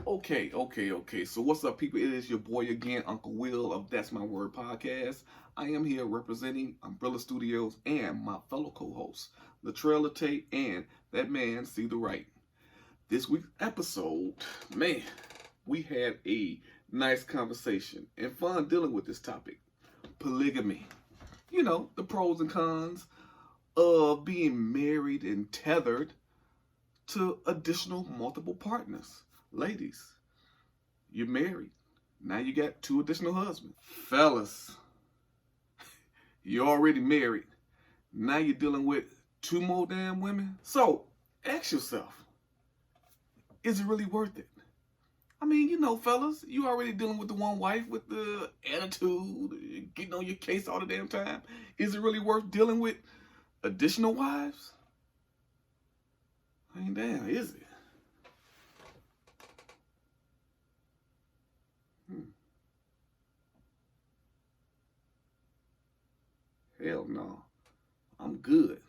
Okay. So what's up, people? It is your boy again, Uncle Will of That's My Word podcast. I am here representing Umbrella Studios and my fellow co-hosts, Latrell Late and that man, See the Right. This week's episode, man, we had a nice conversation and fun dealing with this topic, polygamy. You know, the pros and cons of being married and tethered to additional multiple partners. Ladies, you're married. Now you got two additional husbands. Fellas, you're already married. Now you're dealing with two more damn women. So ask yourself, is it really worth it? I mean, you know, fellas, you already dealing with the one wife with the attitude, getting on your case all the damn time. Is it really worth dealing with additional wives? I mean, damn, is it? Hell no. I'm good.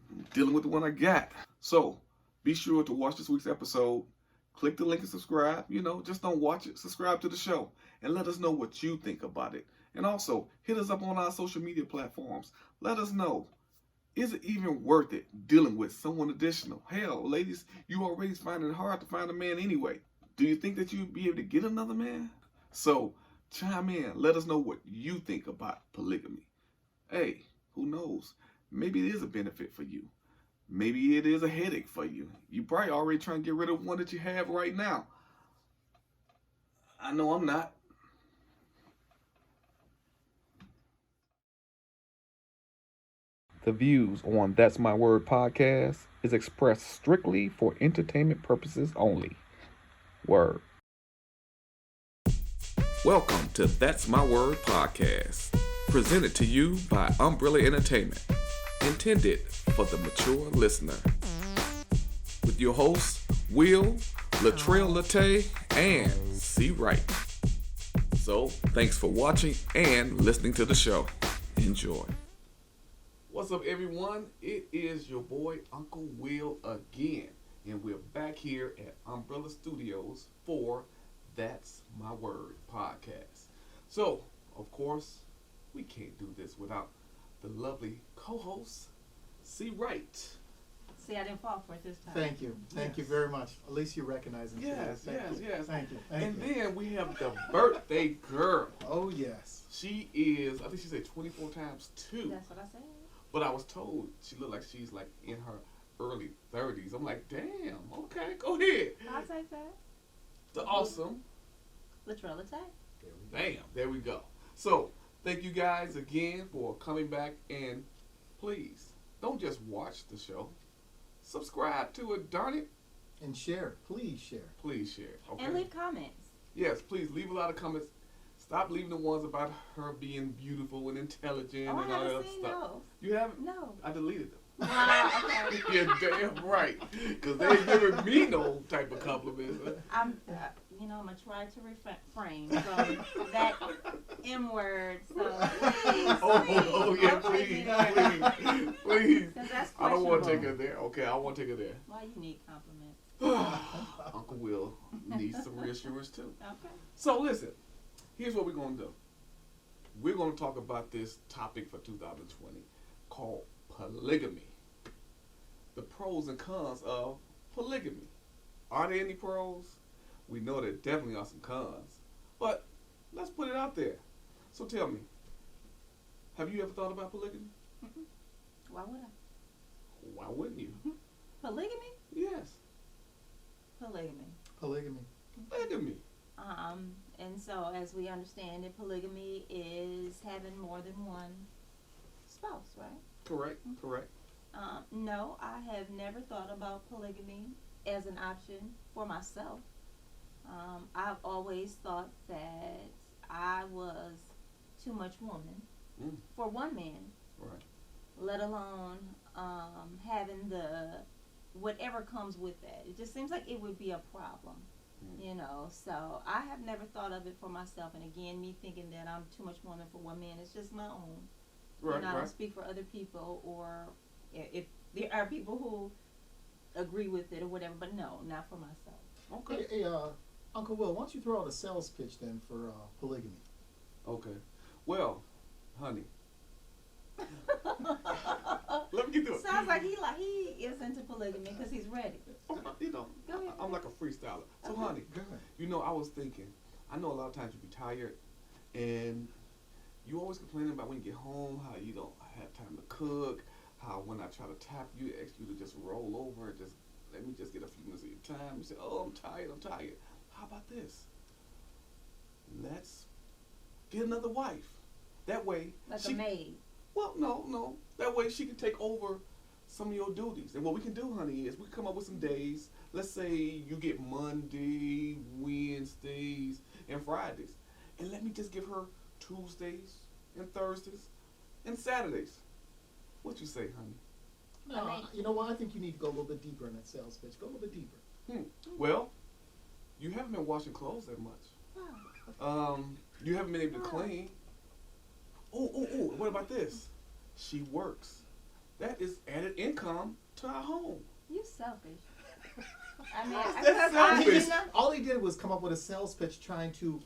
I'm dealing with the one I got. So, be sure to watch this week's episode. Click the link and subscribe. You know, just don't watch it. Subscribe to the show. And let us know what you think about it. And also, hit us up on our social media platforms. Let us know, is it even worth it dealing with someone additional? Hell, ladies, you already find it hard to find a man anyway. Do you think that you'd be able to get another man? So, chime in. Let us know what you think about polygamy. Hey, who knows? Maybe it is a benefit for you. Maybe it is a headache for you. You probably already trying to get rid of one that you have right now. I know I'm not. The views on That's My Word podcast is expressed strictly for entertainment purposes only. Word. Welcome to That's My Word podcast, presented to you by Umbrella Entertainment, intended for the mature listener. With your hosts, Will, Latrell Late, and C. Wright. So, thanks for watching and listening to the show. Enjoy. What's up, everyone? It is your boy, Uncle Will, again, and we're back here at Umbrella Studios for That's My Word podcast. So, of course, we can't do this without the lovely co-host, C. Wright. See, I didn't fall for it this time. Thank you. Thank you very much. At least you recognize him. Yes. Thank you. And then we have the birthday girl. Oh, yes. She is, I think she said 24 times 2. That's what I said. But I was told she looked like she's like in her early 30s. I'm like, damn, okay, go ahead. I'll take that. The awesome. Latrell attack. Bam, there we go. So, thank you guys again for coming back, and please, don't just watch the show. Subscribe to it, darn it. And share. Please share. Please share, okay? And leave comments. Yes, please leave a lot of comments. Stop leaving the ones about her being beautiful and intelligent Oh, and I all that haven't other seen stuff. those. You haven't? No. I deleted them. Wow, okay. You're damn right. Because they ain't giving me no type of compliments. I'm going to try to refrain from that M word. So, please. Oh, yeah, don't take please. me there. Please. 'Cause that's I don't want to take questionable. her there. Okay, I won't take her there. Why you need compliments? Uncle Will needs some reassurance too. Okay. So listen, here's what we're going to do. We're going to talk about this topic for 2020 called polygamy. The pros and cons of polygamy. Are there any pros? We know there definitely are some cons. But let's put it out there. So tell me, have you ever thought about polygamy? Mm-mm. Why would I? Why wouldn't you? Polygamy? Yes, Polygamy. Polygamy. polygamy. And so as we understand it, polygamy is having more than one spouse, right? Correct. No, I have never thought about polygamy as an option for myself. I've always thought that I was too much woman for one man, Right. let alone having the whatever comes with that. It just seems like it would be a problem, So I have never thought of it for myself. And again, me thinking that I'm too much woman for one man is just my own. Right, I don't speak for other people, or if there are people who agree with it or whatever. But no, not for myself. Okay. Hey, Uncle Will, why don't you throw out a sales pitch then for polygamy? Okay. Well, honey, let me get to it. Sounds like he is into polygamy because he's ready. You know, Go ahead. I'm like a freestyler. So, Okay. honey, Go ahead. you know, I was thinking, I know a lot of times you be tired, and you always complaining about when you get home how you don't have time to cook, how when I try to tap you, ask you to just roll over and just let me just get a few minutes of your time. You say, oh, I'm tired. How about this? Let's get another wife. That way, Like she, a maid. well, no. That way she can take over some of your duties. And what we can do, honey, is we come up with some days. Let's say you get Monday, Wednesdays, and Fridays. And let me just give her Tuesdays and Thursdays and Saturdays. What you say, honey? No, I mean- you know what? I think you need to go a little bit deeper in that sales pitch. Go a little bit deeper. Well, you haven't been washing clothes that much. Wow. You haven't been able to clean. Oh, what about this? She works. That is added income to our home. You selfish. I mean, How's I, that I, selfish? you know, All he did was come up with a sales pitch trying to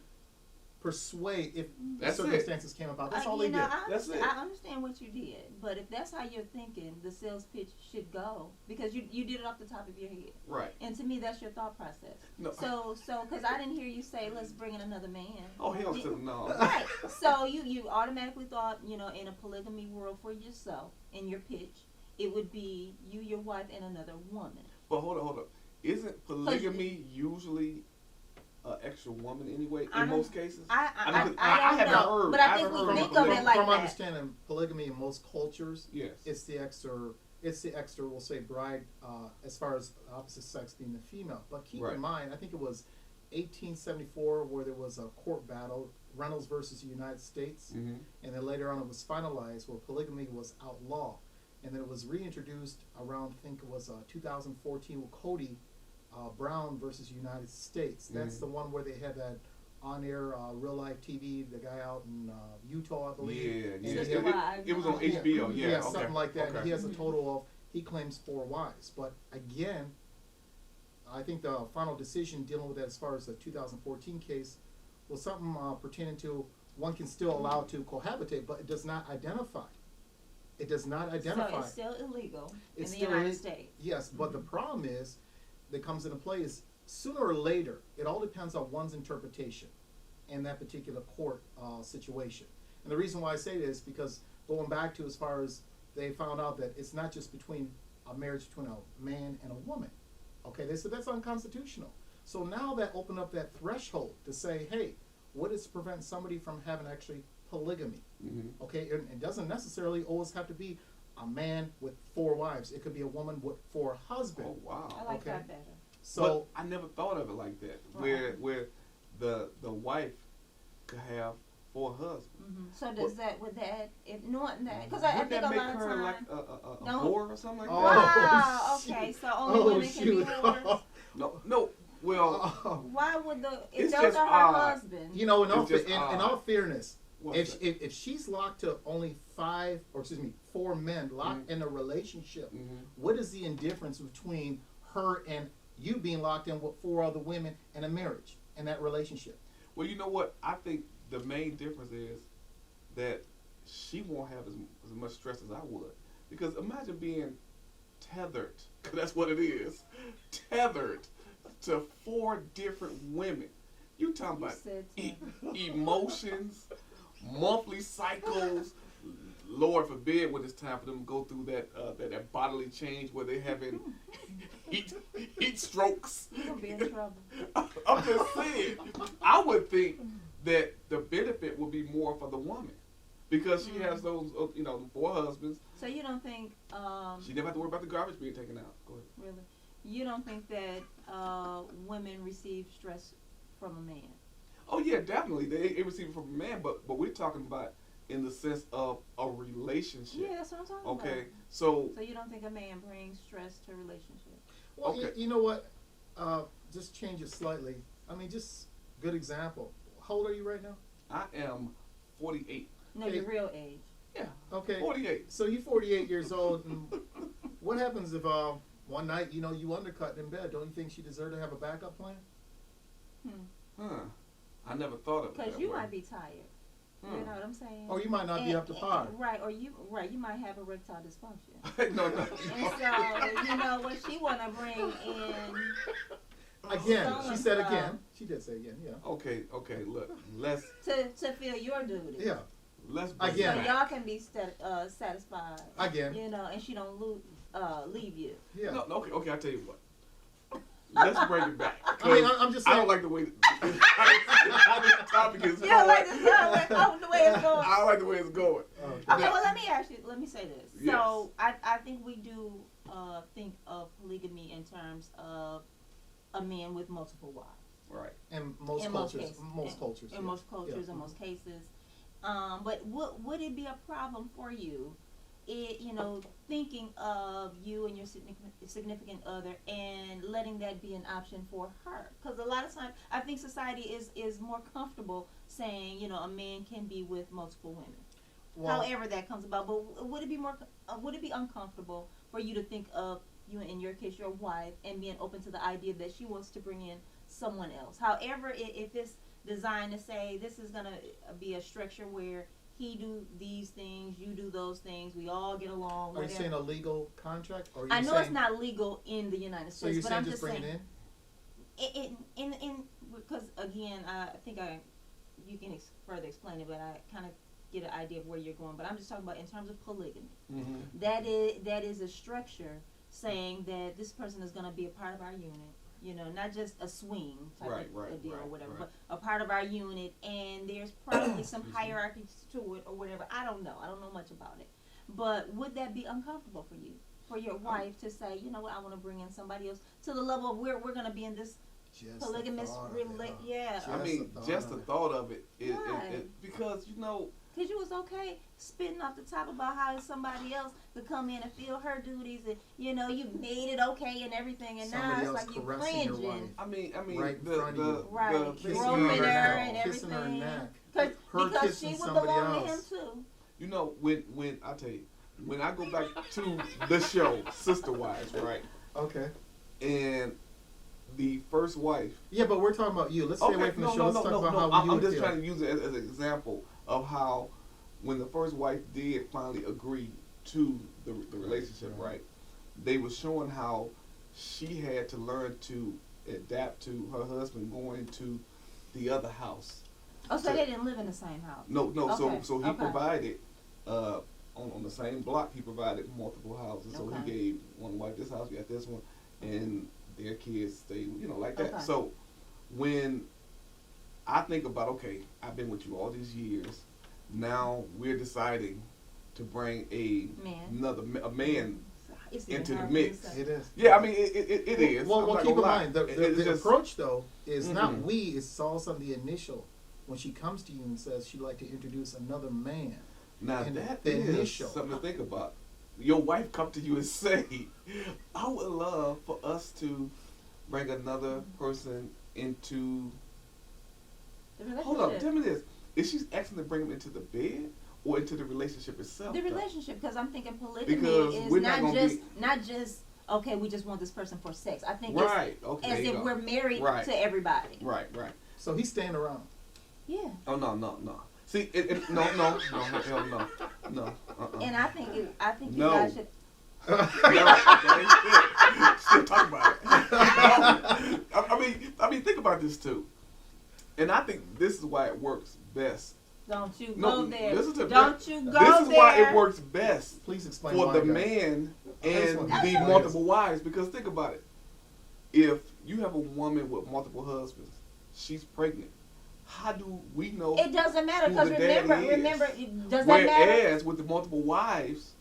persuade if That's it. circumstances came about. That's all you he know, did. That's it. I understand what you did, but if that's how you're thinking, the sales pitch should go because you did it off the top of your head, Right. and to me, that's your thought process. No. So, because I didn't hear you say, "Let's bring in another man." Oh, hell You- to the no. Right. So you automatically thought, in a polygamy world for yourself, in your pitch, it would be you, your wife, and another woman. But hold up. Isn't polygamy usually an extra woman anyway I in don't- most cases? I don't don't know, heard. but I I think haven't we heard think of of polygamy. it like from that. understanding polygamy in most cultures, Yes. it's the extra, we'll say, bride, as far as the opposite sex being the female. But keep Right. in mind, I think it was 1874 where there was a court battle, Reynolds versus the United States, Mm-hmm. and then later on it was finalized where polygamy was outlawed. And then it was reintroduced around, I think it was 2014 with Cody Brown versus United States. That's Mhm. the one where they had that on-air real life TV, the guy out in Utah, I believe. Yeah. And Sister he had- Wives. It was on Yeah. HBO. Yeah. Okay. something like that. And Okay. he has a total of, he claims 4 wives. But again, I think the final decision dealing with that as far as the 2014 case was something pertaining to one can still allow to cohabitate, but it does not identify. It does not identify. So it's still illegal It's in the still United is- States. Yes, but the problem is that comes into play is sooner or later, it all depends on one's interpretation in that particular court situation. And the reason why I say this is because going back to as far as they found out that it's not just between a marriage between a man and a woman. Okay, they said that's unconstitutional. So now that opened up that threshold to say, hey, what is to prevent somebody from having actually polygamy? Mm-hmm. Okay, and it doesn't necessarily always have to be a man with 4 wives. It could be a woman with 4 husbands. Oh wow. I like Okay. that better. So but I never thought of it like that. Right. Where the wife could have 4 husbands. So does that would that if knowing that because I Would think that a make lot of her times. like a No. whore or something like Oh, that? Wow. shoot. Okay. So only women can be whores. No. Well, Why would if It's those just are her odd. husbands? you know, in all, It's just in odd. all fairness, what's if she's locked to only 4 men locked in a relationship, mm-hmm. what is the indifference between her and you being locked in with 4 other women in a marriage in that relationship? Well, you know what? I think the main difference is that she won't have as much stress as I would. Because imagine being tethered, because that's what it is, tethered to 4 different women. You talking You about said emotions, monthly cycles. Lord forbid when it's time for them to go through that bodily change where they're having heat strokes. You're gonna be in trouble. I'm just saying, I would think that the benefit would be more for the woman because she has those, 4 husbands. So you don't think She never have to worry about the garbage being taken out. Go ahead. really? You don't think that women receive stress from a man? Oh yeah, definitely. They receive it from a man, but we're talking about in the sense of a relationship. Yeah, that's what I'm talking Okay, about. so So you don't think a man brings stress to a relationship? Well, Okay. you know what? Just change it slightly. I mean, just good example. How old are you right now? I am 48. No, your real age. Yeah, Okay. 48. So you're 48 years old, and what happens if one night, you undercut in bed. Don't you think she deserved to have a backup plan? Huh. I never thought of it. Because you might be tired. Hmm. You know what I'm saying? Or you might not be up to par. Right, or you might have erectile dysfunction. no. And so, what she want to bring in. Again, So she said and so. again. She did say again, yeah. Okay. Look, let's To fill your duty. Yeah, bring Again. So it back. y'all can be satisfied. again, And she don't leave you. yeah. No, okay. I tell you what. Let's bring it back. I mean, I'm just I saying. don't like the way how this topic is You going. don't like the way it's going. I don't like the way it's going. Okay. Okay, well, let me say this. Yes. So, I think we do think of polygamy in terms of a man with multiple wives. Right. In most In cultures, cases. most cultures. In yeah. most cultures, Yeah. in most cases. But would it be a problem for you, thinking of you and your significant other and letting that be an option for her? Because a lot of times, I think society is more comfortable saying, a man can be with multiple women. Well, However that comes about, but would it be uncomfortable for you to think of you, in your case, your wife, and being open to the idea that she wants to bring in someone else? However, if it's designed to say this is gonna be a structure where he do these things, you do those things, we all get along. are you Whatever. saying a legal contract? Or are you I know saying, it's not legal in the United So States, you're but saying I'm just just bring saying it in? because again, I think you can further explain it, but I kind of get an idea of where you're going. But I'm just talking about in terms of polygamy. Mm-hmm. That is a structure saying that this person is going to be a part of our unit. Not just a swing type of deal or whatever, but a part of our unit. And there's probably some hierarchy to it or whatever. I don't know. I don't know much about it. But would that be uncomfortable for you, for your wife to say, you know what, I want to bring in somebody else to the level of where we're going to be in this Just polygamous the thought of it, relate? huh? Yeah. Just I mean, just the thought of it, Right. because Because you was okay spitting off the top about how somebody else could come in and fill her duties, and you made it okay and everything, and Somebody now it's else like you caressing your cringing. wife. I mean, Right in the front of you. Right, Kissing groping her her neck, and kissing her everything. neck. Cause, Her because kissing she would somebody belong to him else. too. when I tell you, when I go back to the show, Sister Wives, right, Okay. and the first wife. Yeah, but we're talking about you. Let's stay away from the show. Let's talk about how you I'm would just feel. trying to use it as an example of how, when the first wife did finally agree to the relationship, right, they were showing how she had to learn to adapt to her husband going to the other house. Oh, so they didn't live in the same house. No. Okay, So he okay. provided on the same block. He provided multiple houses. So Okay. he gave one wife this house, we got this one, and their kids stayed, like that. Okay. So when I think about, okay, I've been with you all these years. Now we're deciding to bring a man It's into the hard mix. to say. It is. Yeah, I mean it is. Well, I'm not keep in gonna lie. mind, the It's just- approach, though, is not Mhm. we, it's all of the initial. When she comes to you and says she'd like to introduce another man. Now and that the is initial. something to think about. Your wife come to you and say, I would love for us to bring another person into... The relationship. Hold up, tell me this. Is she asking to bring him into the bed or into the relationship itself? The though? relationship, because I'm thinking polygamy Because is we're not gonna not just okay, we just want this person for sex. I think Right, it's okay. as there you if go. we're married Right. to everybody. Right. So he's staying around. Yeah. Oh, no. See, no, hell no. And I think you No. guys should. No, that ain't it. Still talking about it. No. I mean, think about this too. And I think this is why it works best. Don't you No, go there. listen to Don't you go This is there. why it works best Please explain for why, the guys. man and want the to know. multiple wives. Because think about it. If you have a woman with multiple husbands, she's pregnant. How do we know? It doesn't matter who because the daddy remember, is? does that matter? Whereas with the multiple wives,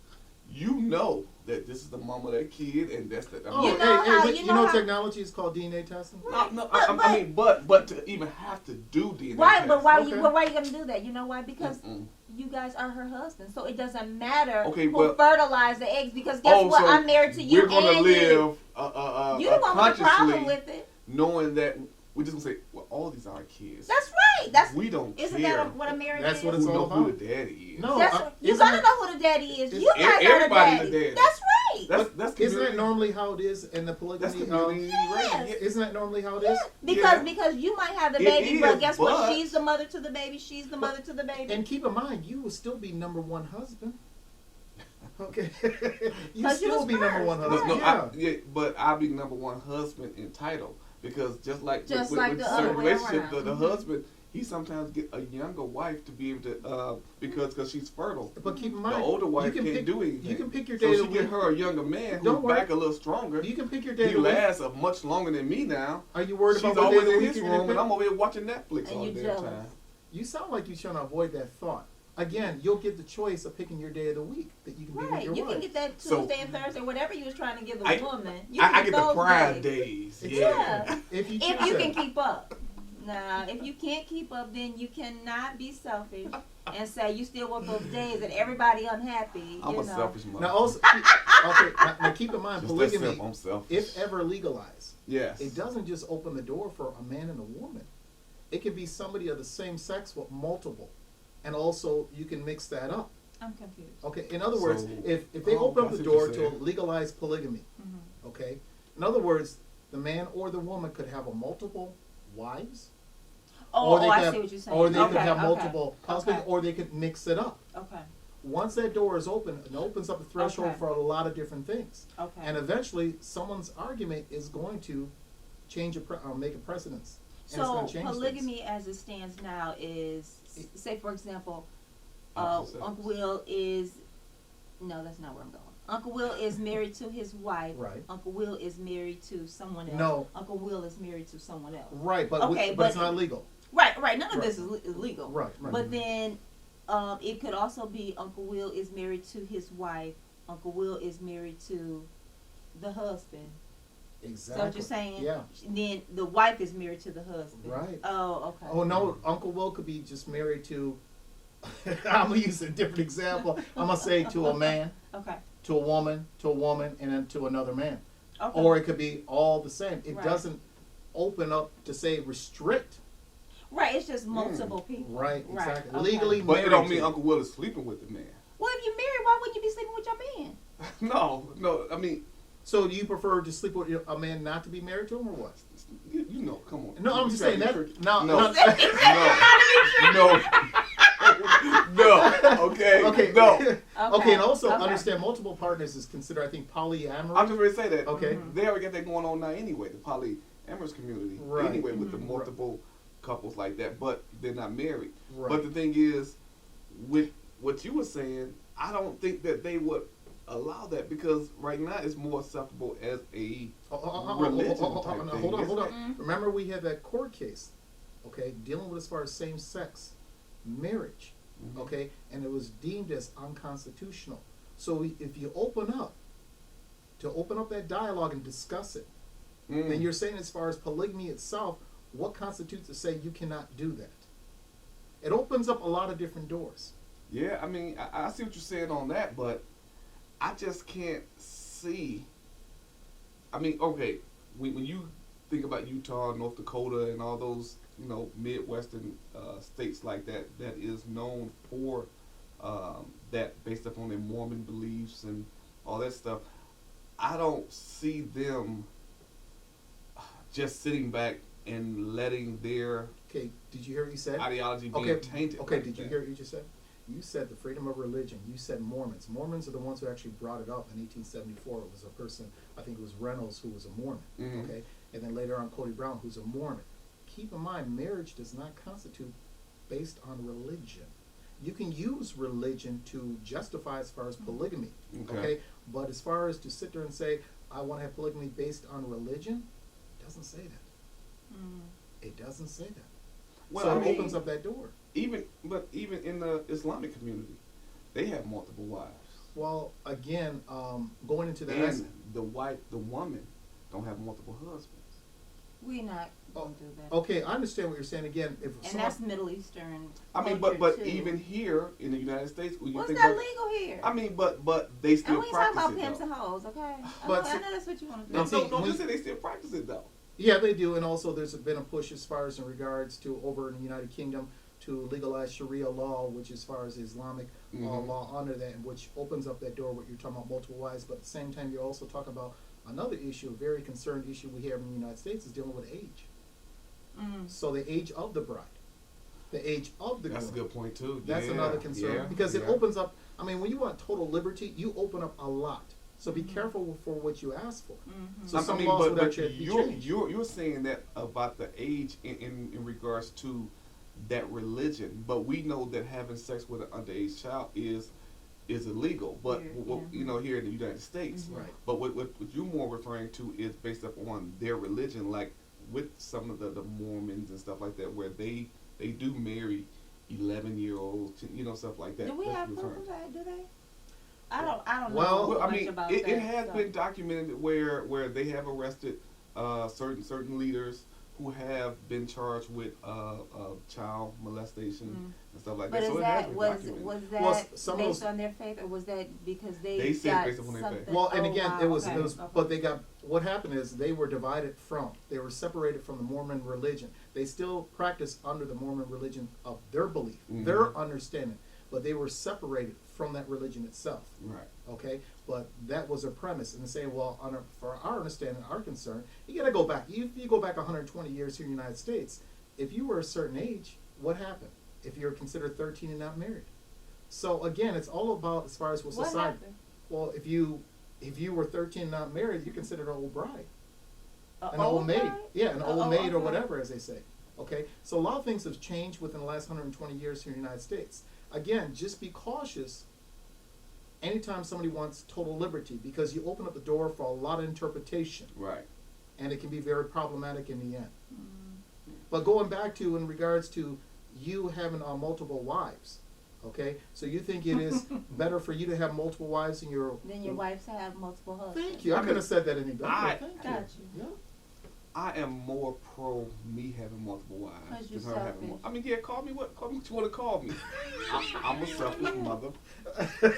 you know that this is the mom of that kid, and that's the. Oh, You know how- you you know know how- technology is called DNA testing? No, I mean, but to even have to do DNA Why? test. But why? Okay. Why are you gonna do that? You know why? Because Mm-mm. you guys are her husband, so it doesn't matter Okay, who but- fertilized the eggs. Because guess what? so I'm married to you, We're gonna and live you the one with the problem consciously with it. knowing that we're just gonna say, well, all these are our kids. That's right. That's we don't isn't care that what a marriage That's is? what who it's all know who about. the daddy is. No, That's I- you isn't gotta it- know who the daddy is. It's- You guys are the everybody's daddy. the daddy. That's right. that's Isn't that community. normally how it is in the That's polygamy? community Yes. raising. Isn't that normally how it is? Because you might have the It baby, but is, guess what? but- She's the mother to the baby. She's the mother to the baby. And keep in mind, you will still be number one husband. Okay, you 'Cause you still was be number first. one No, husband. no, Yeah. but I'll be number one husband in title because just like Just with, like with the certain other way relationships, around. the husband he sometimes get a younger wife to be able to because she's fertile. But keep in The mind, older wife you can can't pick, do anything. You can pick your So day she of the get week. her a younger man who's Don't worry. back a little stronger. You can pick your day He of the week. lasts much longer than me now. Are you worried She's about what day always of the in week his you're gonna room, and pick? I'm over here watching Netflix And all you the damn jealous. time. You sound like you're trying to avoid that thought. Again, you'll get the choice of picking your day of the week that you can be with Right, your you wife. can get that So- Tuesday and Thursday, whatever you was trying to give a I- woman. You I can get the those pride days. days. Yeah. If you If choose you that. can keep up. Now, if you can't keep up, then you cannot be selfish and say you still want those days and everybody unhappy. I'm you a know. selfish mother. Now also, okay. Now keep in mind, Just that polygamy, simple, I'm selfish. if ever legalized, Yes. it doesn't just open the door for a man and a woman. It can be somebody of the same sex with multiple, and also you can mix that up. I'm confused. Okay. In other words, So- if they Oh, open I up the see what you're door to saying. legalize polygamy, Mhm. okay. In other words, the man or the woman could have a multiple wives, Oh, they I could see have, what you're saying. or they okay, could have okay, multiple husbands, okay. or they could mix it up. Okay. Once that door is open, it opens up a threshold Okay. for a lot of different things. Okay. And eventually, someone's argument is going to change make a precedence. And it's So going to change polygamy, things. as it stands now, is say for example, Opposite sex. Uncle Will is no, that's not where I'm going. Uncle Will is married to his wife. Right. Uncle Will is married to someone else. No. Uncle Will is married to someone else. Right, but, Okay, but it's but- not legal. Right. None of Right. this is illegal. Right, right. But then, it could also be Uncle Will is married to his wife. Uncle Will is married to the husband. Exactly. Is that what you're saying? Yeah. Then the wife is married to the husband. Right. Oh, okay. Oh no, Uncle Will could be just married to. I'm gonna use a different example. I'm gonna say to a man, Okay. to a woman, and then to another man. Okay. Or it could be all the same. It Right. doesn't open up to say restrict. Right, it's just multiple people. Right, exactly. okay. Legally But it married don't mean to. Uncle Will is sleeping with the man. Well, if you're married, why wouldn't you be sleeping with your man? No. I mean, So do you prefer to sleep with a man not to be married to him, or what? you know. Come on. No, I'm You just try saying to be that. tricky. No, No. no. No. Okay. Okay. No. Okay, and also Okay. understand multiple partners is considered, I think, polyamory. I'm just ready to say that. Okay. They already got that going on now anyway. The polyamorous community. Right. Anyway, with the Mhm. multiple couples like that, but they're not married. Right. But the thing is, with what you were saying, I don't think that they would allow that because right now it's more acceptable as a religion type Hold thing, on, hold isn't on. it? Mhm. Remember, we had that court case, okay, dealing with as far as same-sex marriage, Mhm. okay, and it was deemed as unconstitutional. So if you open up that dialogue and discuss it, Mm. then you're saying as far as polygamy itself, what constitutes to say you cannot do that? It opens up a lot of different doors. Yeah, I mean, I see what you're saying on that, but I just can't see. I mean, okay, when you think about Utah, North Dakota, and all those, Midwestern states like that, that is known for that based upon their Mormon beliefs and all that stuff, I don't see them just sitting back and letting their Okay, did you hear what you said? ideology being Okay, tainted. okay, like did you that. hear what you just said? You said the freedom of religion. You said Mormons. Mormons are the ones who actually brought it up in 1874. It was a person, I think it was Reynolds, who was a Mormon. Mhm. Okay, and then later on Cody Brown, who's a Mormon. Keep in mind, marriage does not constitute based on religion. You can use religion to justify as far as polygamy. Okay. Okay, but as far as to sit there and say I want to have polygamy based on religion, it doesn't say that. Mm. It doesn't say that. Well, so I it mean, opens up that door. even in the Islamic community, they have multiple wives, Well, again, going into that, and the woman, don't have multiple husbands. We're not going to do that. okay, I understand what you're saying. Again, if And someone, that's Middle Eastern. I mean, culture, but too. even here in the United States, when you What's think that about, legal here? I mean, but they and still we ain't talking practice about it pimps though. and hoes, okay? But I know that's what you want to do. No, And see, no, we- just say they still practice it though. yeah, they do, and also there's been a push as far as in regards to over in the United Kingdom to legalize Sharia law, which as far as Islamic law under that, which opens up that door. What you're talking about, multiple wives, but at the same time, you're also talking about another issue, a very concerned issue we have in the United States is dealing with age. So the age of the bride, the age of the That's a groom. good point too. That's another concern because it opens up. I mean, when you want total liberty, you open up a lot. So be careful for what you ask for. So some laws would actually be changed. You're saying that about the age in regards to that religion, but we know that having sex with an underage child is illegal. But you know, here in the United States, Right. But what you're more referring to is based up on their religion, like with some of the Mormons and stuff like that, where they do marry 11-year-olds, you know, stuff like that. Do we That's have what proof you're of that? Do they? I don't Well, know I much mean, about it that. has so. been documented where they have arrested certain leaders who have been charged with child molestation and stuff like But that. is So it has been documented. was that Well, some of based those- on their faith, or was that because They said got based upon their faith. something? Well, and Oh, again, wow, it was, okay. but they got, what happened is they were divided from, they were separated from the Mormon religion. They still practice under the Mormon religion of their belief, their understanding, but they were separated from that religion itself. Right. Okay, but that was a premise, and they say, well, for our understanding, our concern, you got to go back. If you go back 120 years here in the United States, if you were a certain age, what happened? If you're considered 13 and not married, so again, it's all about as far as what What society. happened? Well, if you were 13 and not married, you're considered an old bride, A an old maid, bride? yeah, an old Oh, maid or okay. whatever, as they say. Okay, so a lot of things have changed within the last 120 years here in the United States. Again, just be cautious anytime somebody wants total liberty, because you open up the door for a lot of interpretation, Right. and it can be very problematic in the end. But going back to in regards to you having multiple wives, okay, so you think it is better for you to have multiple wives than your wives have multiple husbands. Thank you. I couldn't have said that any better. I- Thank Got you. you. Yeah. I am more pro me having multiple wives 'Cause you're than her having more. selfish. I mean, yeah, call me what you want to call me. I'm a selfish mother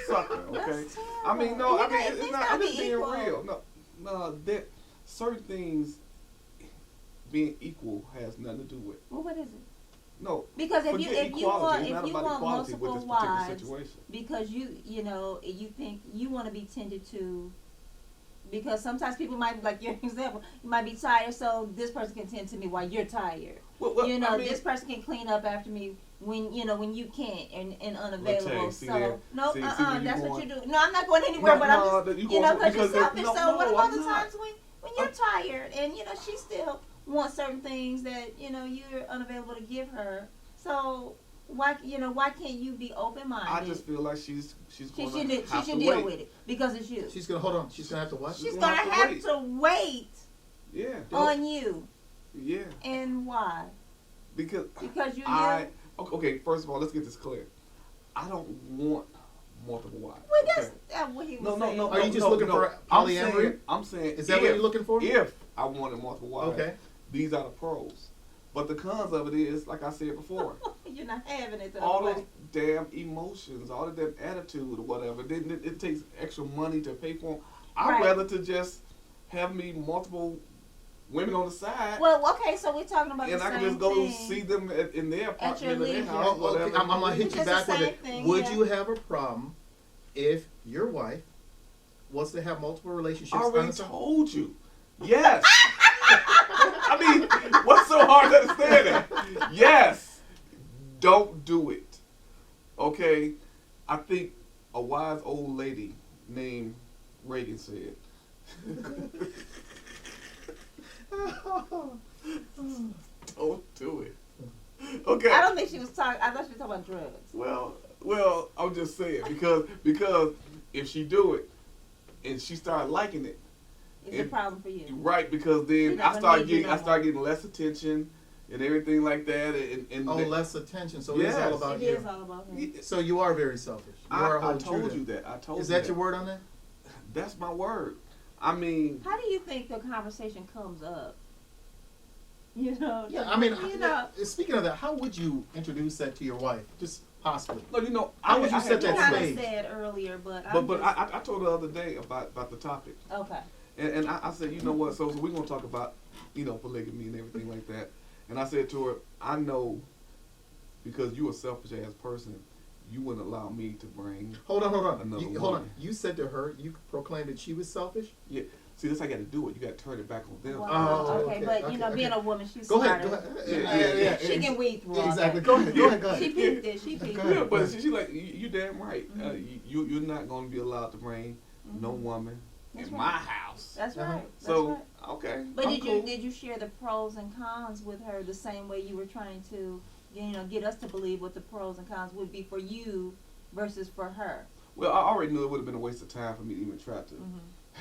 sucker. Okay. That's I mean, no. I terrible. mean, It's it's gotta not. I'm be just being equal. real. No. That certain things being equal has nothing to do with. Well, what is it? No. Because if forget you equality. want It's not about equality with multiple this particular wives, situation. because you know you think you want to be tended to, because sometimes people might, like your example, you might be tired, so this person can tend to me while you're tired. Well, You know, I mean, this person can clean up after me when you can't and unavailable. see So there. no, See where you that's going. what you do. No, I'm not going anywhere, but I'm just you you know, going- because you're selfish. no, So what about I'm the not. times when you're tired and you know she still wants certain things that you know you're unavailable to give her? So why can't you be open minded? I just feel like she's she going should to have to deal wait. with it because it's you. She's gonna hold on. She's gonna have to what? She's gonna gonna have have to to wait Yeah. on you. Yeah. And why? Because Because okay, first of all, let's get this clear. I don't want multiple wives. Well, that's okay? what he was No. saying. Are you just looking for polyamory? I'm saying Is that what you're looking for? If I wanted multiple wives, Okay. these are the pros. But the cons of it is, like I said before, You're not having it. all those damn emotions, all of that attitude or whatever. Then it takes extra money to pay for them. I'd Right. rather to just have me multiple women on the side. Well, okay, so we're talking about and the I same can just go thing. see them in their apartment, in their leisure. house, Oh, okay. whatever. I'm gonna hit It's you just back the with same it. thing, Would yeah. you have a problem if your wife was to have multiple relationships? I already on the side? told you. Yes. I mean, what's so hard to understand that? Yes. Don't do it. Okay? I think a wise old lady named Reagan said. Don't do it. Okay. I don't think she was talking. I thought she was talking about drugs. Well, I'm just saying because if she do it and she start liking it, It's a problem for you. right? Because then She's not I gonna start need you getting no I start more. getting less attention and everything like that. And Oh, that- less attention. So it is all Yes. about It you. is all about him. Yeah, So you are very selfish. You are I holding true told to you that. I told Is you that your word on that? That's my word. I mean, How do you think the conversation comes up? You know. Yeah, I mean, You know. speaking of that, how would you introduce that to your wife? Just possibly. no, you know, How would you I set had You that told her- kind of stage? said earlier, but But I told her the other day about the topic. okay. And I said, you know what? So we're gonna talk about, polygamy and everything like that. And I said to her, I know because you a selfish ass person, you wouldn't allow me to bring. Hold on. Another Hold on. woman. You said to her, you proclaimed that she was selfish? Yeah. See, that's how you got to do it. You got to turn it back on them. Well, Oh, okay, okay, but okay, being okay. a woman, she's Go smarter. ahead. Yeah. She can weed through all Exactly. that. Go ahead. She peeped it. She peeped Go it. ahead. Yeah, but she like you damn right. Mhm. You're not going to be allowed to bring no Mhm. woman That's in right. my house. That's Uh-huh. right. That's So right. okay. But I'm cool. did you share the pros and cons with her the same way you were trying to, get us to believe what the pros and cons would be for you versus for her? Well, I already knew it would have been a waste of time for me to even try to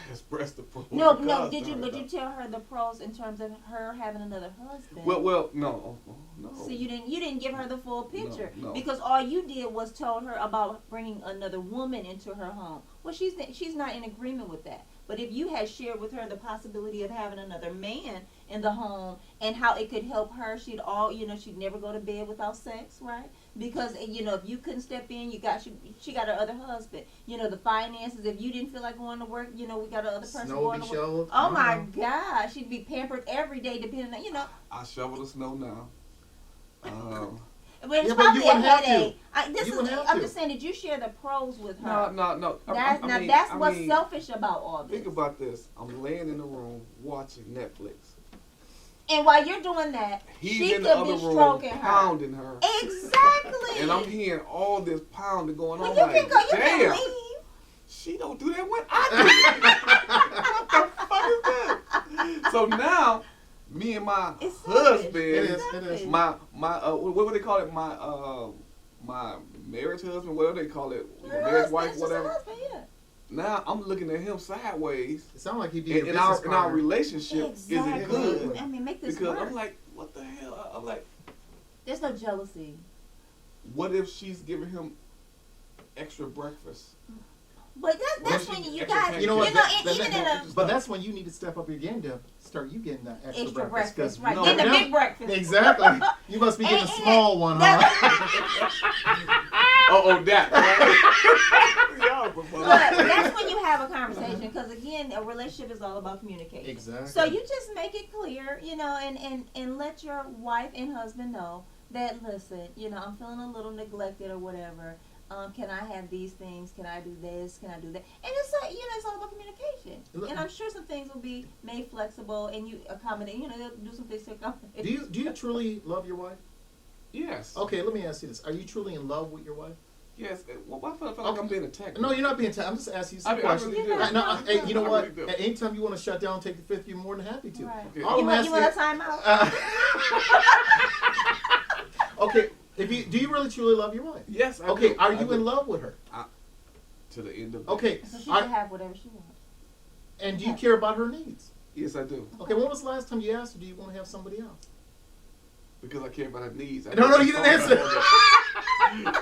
express the pros. No, and cons did to you? her, But though. you tell her the pros in terms of her having another husband? Well, no. So you didn't give her the full picture No. because all you did was told her about bringing another woman into her home. Well, she's not in agreement with that. But if you had shared with her the possibility of having another man in the home and how it could help her, she'd never go to bed without sex, right? Because if you couldn't step in, she got her other husband. The finances. If you didn't feel like going to work, we got another person Snow going be to work. shoveled. Oh my gosh, she'd be pampered every day, depending on I shovel the snow now. But it's Yeah, but probably you a wouldn't have to. headache. You wouldn't have I'm to. just saying, did you share the pros with her? No. That's what's selfish about all this. Think about this. I'm laying in the room watching Netflix. And while you're doing that, He's she in could the other be room stroking her. pounding her. Exactly. And I'm hearing all this pounding going Well, on. you like, can go. You damn, can leave. she don't do that when I do. What the fuck is that? So now, me and my It's husband, It selfish. is. my what would they call it? My marriage husband, whatever they call it, Your marriage husband, wife, it's just a whatever. husband, yeah. Now I'm looking at him sideways, It sounds like he'd be your and business in our partner. relationship Exactly. isn't good I mean, make this because work. I'm like, what the hell? I'm like, There's no jealousy. what if she's giving him extra breakfast? But that's Well, when she- you extra guys, pancakes. You know what? even in a But that's when you need to step up your game to start you getting that extra, extra breakfast. breakfast, 'cause right? no, Get the now- big breakfast. Exactly. You must be getting a And- small one, huh? That. Right? But that's when you have a conversation because again, a relationship is all about communication. Exactly. So you just make it clear, and let your wife and husband know that listen, I'm feeling a little neglected or whatever. Can I have these things? Can I do this? Can I do that? And it's like, it's all about communication. And I'm sure some things will be made flexible and you accommodate. They'll do some things to accommodate. Do you truly love your wife? Yes. Okay, let me ask you this: are you truly in love with your wife? Yes. Well, I feel like I'm being attacked. No, you're not being. I'm just asking you some I questions. really do. Hey, you know I what? really do. At any time you want to shut down, take the fifth. You're more than happy to. Right. Okay. All You I'm want a asking- timeout? Okay, do you really truly love your wife? Yes. I Okay, do. are I you do. in love with her? To the end of. Okay, So she are- can have whatever she wants. and do you care about her needs? Yes, I do. Okay, when was the last time you asked her, do you want to have somebody else? Because I care about her needs. No, you didn't answer.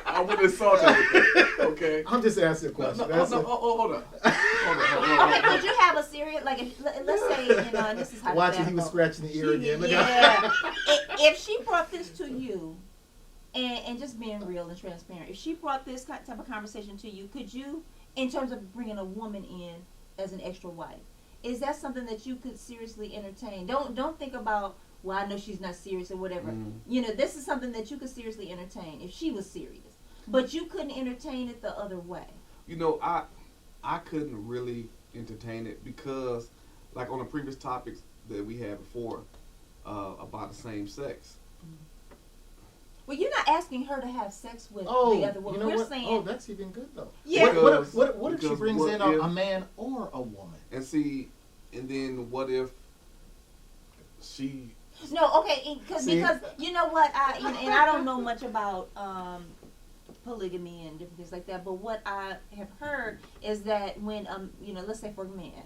I wouldn't insult her with that. Okay. I'm just asking a No, question. no, That's no, it. hold on. Okay, could you have a serious, like, let's say, and this is Watch it, he was hypothetical. scratching the ear again. Look Yeah. If she brought this to you, and just being real and transparent, if she brought this type of conversation to you, could you, in terms of bringing a woman in as an extra wife, is that something that you could seriously entertain? Don't think about, well, I know she's not serious or whatever. This is something that you could seriously entertain if she was serious. But you couldn't entertain it the other way. I couldn't really entertain it because, like on the previous topics that we had before about the same sex. Well, you're not asking her to have sex with the Oh, other woman. you know We're what? saying, Oh, that's even good though. Yeah. What if she Because brings what in if- a man or a woman? And see, and then what if she? no, okay, because See? you know what, and I don't know much about polygamy and different things like that. But what I have heard is that when let's say for a man,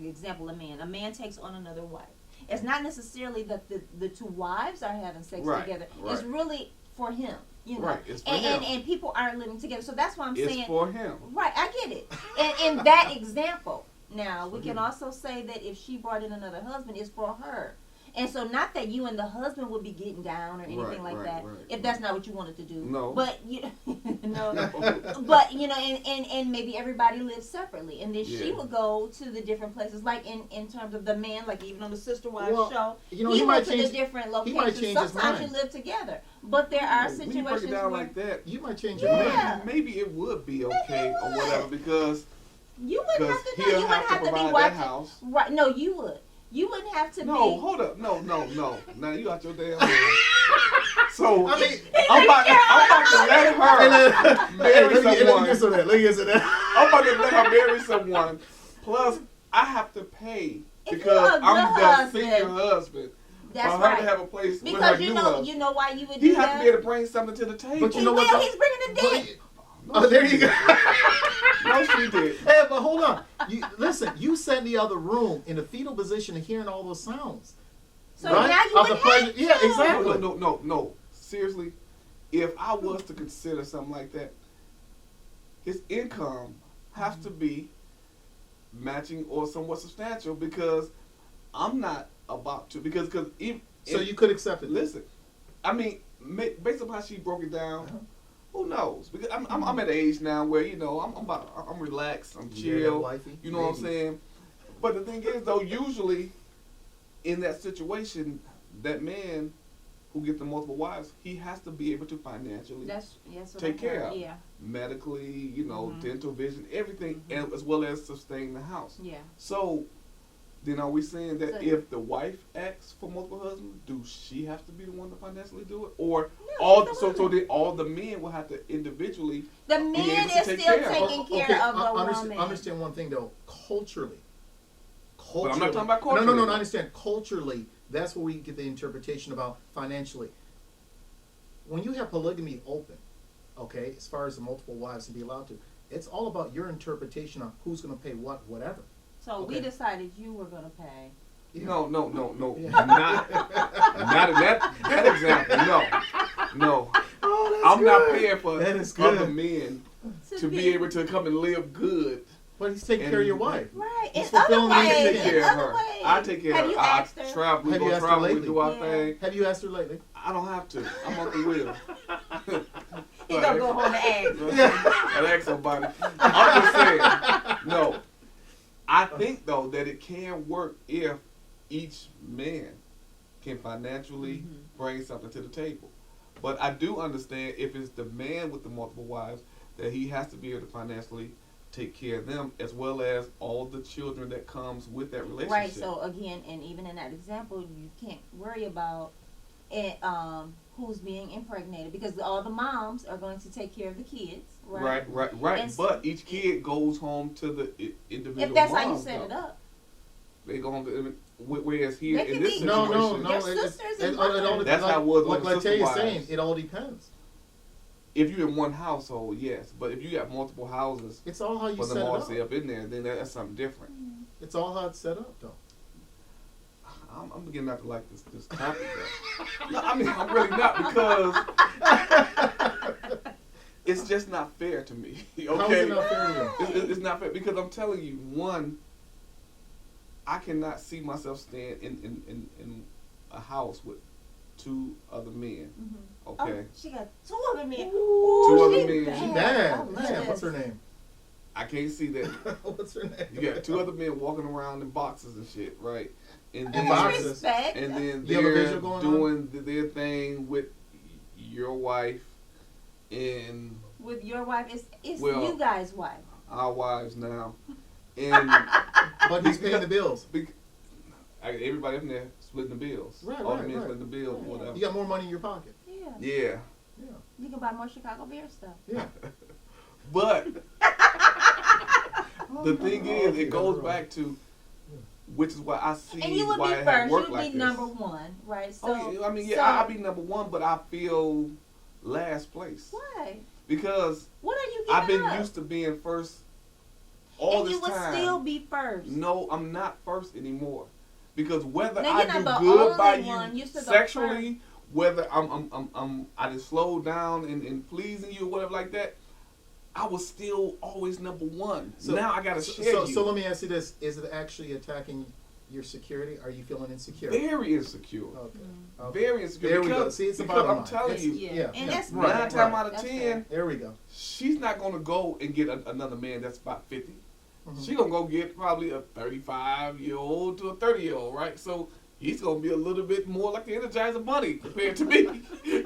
example, a man takes on another wife. It's not necessarily that the two wives are having sex Right, together. right. It's really for him, Right, it's for and, him. and people aren't living together. So that's why I'm It's saying. for him. Right, I get it. And in that example, now we For can him. also say that if she brought in another husband, it's for her. And so, not that you and the husband would be getting down or anything like that, if that's not what you wanted to do. No. But but and maybe everybody lives separately, and then she would go to the different places, like in terms of the man, like even on the Sister Wives show, he went to the different locations. Sometimes you live together, but there are situations when you break it down where like that, you might change your mind. Maybe it would be okay or whatever because you wouldn't have to do. he'll You wouldn't have to be provide watching. that house. Right? No, you would. You wouldn't have to be. No, hold up. No. Now you out your damn mind. So I mean, I'm about to let her marry someone. Let me get to that. I'm about to let her marry someone. Plus, I have to pay If because you're a I'm good the senior husband. That's for her right. to have a place with her Because new husband. you know why you would He do has that. to be able to bring something to the table. But you know what? He's bringing the dick. Oh, there you go. No, she did. Hey, but hold on. Listen, you sat in the other room in a fetal position and hearing all those sounds. So right? now you would have to. Yeah, exactly. No. Seriously, if I was to consider something like that, his income has to be matching or somewhat substantial because I'm not about to So you could accept it. Listen, I mean, based on how she broke it down, who knows? Because I'm at an age now where I'm relaxed, I'm chill. You know what I'm saying? But the thing is, though, usually in that situation, that man who gets the multiple wives, he has to be able to financially take care of, medically, dental, vision, everything, and as well as sustain the house. Yeah. So then are we saying that if the wife asks for multiple husbands, do she have to be the one to financially do it, or then all the men will have to individually? The man is still taking care of the woman. Understand one thing though, culturally. But I'm not talking about culturally. No. I understand. Culturally, that's where we get the interpretation about financially. When you have polygamy open, okay, as far as the multiple wives and be allowed to, it's all about your interpretation of who's going to pay what, whatever. So we decided you were going to pay. Yeah. No. Yeah. Not in that example. No. Oh, I'm good. not paying for other men to be able to come and live good. But he's taking care of your wife. Right. He's In other fulfilling I needs. take ways. care In of other her. ways. I take care Have of you her. I asked her? travel. Have We you go asked her travel. We lately? do our Yeah. thing. Have you asked her lately? I don't have to. I'm on the wheel. He's going to go home and ask. I'll ask somebody. I'm just saying. No. I think, though, that it can work if each man can financially bring something to the table. But I do understand if it's the man with the multiple wives, that he has to be able to financially take care of them as well as all the children that comes with that relationship. Right. So again, and even in that example, you can't worry about it, who's being impregnated because all the moms are going to take care of the kids. Right. Right. But each kid goes home to the individual. If that's moms, how you set it up. They go home to. Whereas here They in can this be- situation, No. Your sisters and brothers. That's how it was on Like the Taya Sister is saying, Wives. it all depends. If you're in one household, yes. But if you got multiple houses It's all how you for set them it all up. to stay up in there, then that's something different. It's all how it's set up, though. I'm beginning not to like this topic. Though. No, I mean, I'm really not because it's just not fair to me. Okay, How is it not fair to you? It's not fair because I'm telling you, one, I cannot see myself staying in a house with two other men. Okay, Oh, she got two other men. Two other she men. bad. She I bad. love Man, this. what's her name? I can't see that. What's her name? You got two other men walking around in boxes and shit, right? And In then, boxes. Respect. and then You have a they're visual going doing their thing with your wife and With your wife, it's Well, you guys' wife. our wives now, and But he's paying the bills. everybody in there splitting the bills. Right, All the right, men right. splitting the bills, Yeah. whatever. You got more money in your pocket. Yeah. Yeah, Yeah. You can buy more Chicago beer stuff. Yeah. but the thing is, okay, it goes that's back to, which is why I see And you would why be it had first. worked You would like be this. number one, right? So, Oh, yeah, I mean, yeah, so- I'll be number one, but I feel last place Why? because What are you giving I've been up? used to being first all and this you would time. still be first. No, I'm not first anymore. Because whether Now, I you're not do the good by only one. You still you go sexually, whether I just slow down in pleasing you or whatever like that, I was still always number one. So now I gotta share you. So let me ask you this: is it actually attacking your security? Are you feeling insecure? Very insecure. Okay. Mm. Okay. Very insecure. There we because, go. See, it's the because bottom I'm line. telling That's- you, yeah. And that's Right. 9 Right. times out of That's 10, fair. There we go. she's not gonna go and get another man that's about 50. Mhm. She gonna go get probably a 35-year-old to a 30-year-old, right? So he's gonna be a little bit more like the Energizer Bunny compared to me.